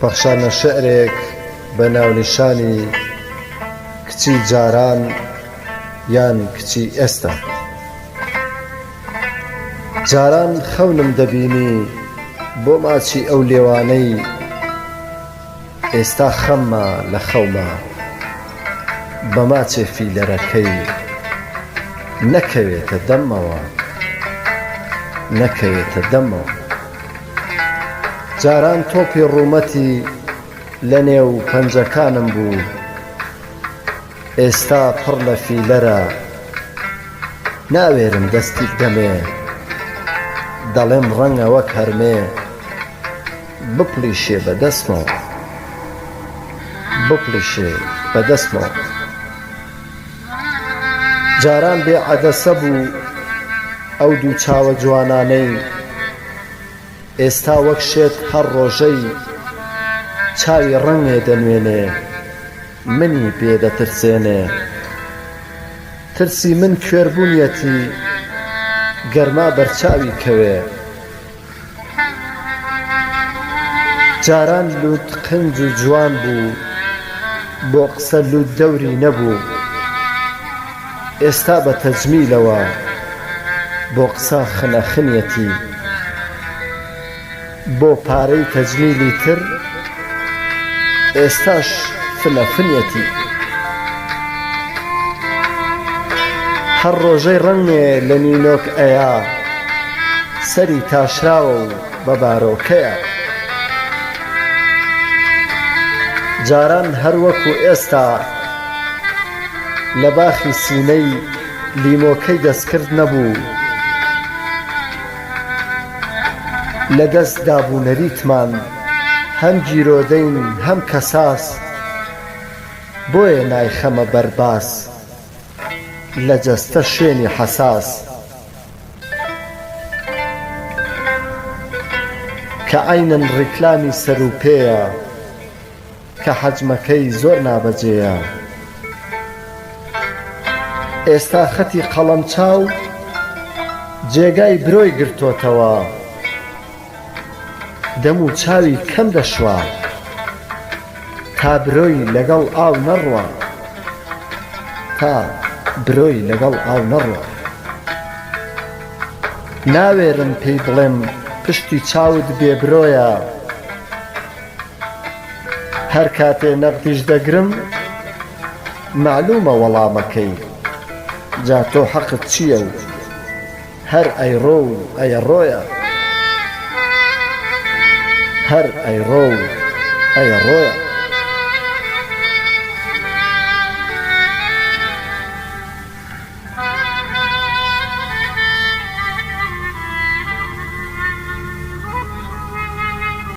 پەخشانە شعرێک بە ناونیشانی کچی جاران یان کچی ئێستا. جاران خەونم دەبینی بۆ ماچی ئەو لێوانەی، ئێستا خەممە لە خەومە بە ماچێ فیلەرەکەی، نەکەوێتە دەمەوە نەکەوێتە دەمەوە. جاران تۆپی ڕوومەتی لە نێو پەنجەکانم بوو، ئێستا پڕ لە فیلەرە ناوێرم دەستی دەمێ، دەڵێم ڕەنگە وەک هەرمێ بپلیشێ بەدەستمەوە بپلیشێ بەدەستمەوە. جاران بێ عەدەسە بوو ئەو دوو چاوە جوانانەی، ئێستا وەک شێت هەر ڕۆژەی چاوی ڕەنگێ دەنوێنێ، منی پێ دەترسێنێ. ترسی من کوێربوونیەتی گەرما بەرچاوی کەوێ. جاران لوت قنج و جوان بوو بۆ قسە لوت دەوری نەبوو، ئێستا بە تەجمیلەوە بۆ قسە خنەخنیەتی. بۆ پارەی تەجمیلی تر ئێستاش فنەفنیەتی. هەر ڕۆژەی ڕەنگێ لە نینۆک ئەیە، سەری تاشراوە و بە بارۆکەیە. جاران هەر وەکو ئێستا لە باخی سینەی لیمۆکەی دەستکرد نەبوو، لە دەست دابوو نەریتمان هەم گیرۆدەین هەم کەساس، بۆیە نایخەمە بەرباس لە جەستە شوێنی حەساس. کە عەینەن ڕیکلامی سەر و پێیە، کە حەجمەکەی زۆر نابەجێیە. ئێستا خەتی قەڵەمچاو جێگای برۆی گرتۆتەوە، دەم و چاوی کەم دەشوە تا برۆی لەگەڵ ئاو نەڕوە ناوێرم پێی بڵێم پشتی چاوت بێبرۆیە، هەر کاتێ نەقدیش دەگرم معلومە وەڵامەکەی. جا تۆ حەقت چییە و هەر ئەیڕۆ و ئەیەڕۆیە، هەر ئەیڕۆ و ئەیەڕۆیە.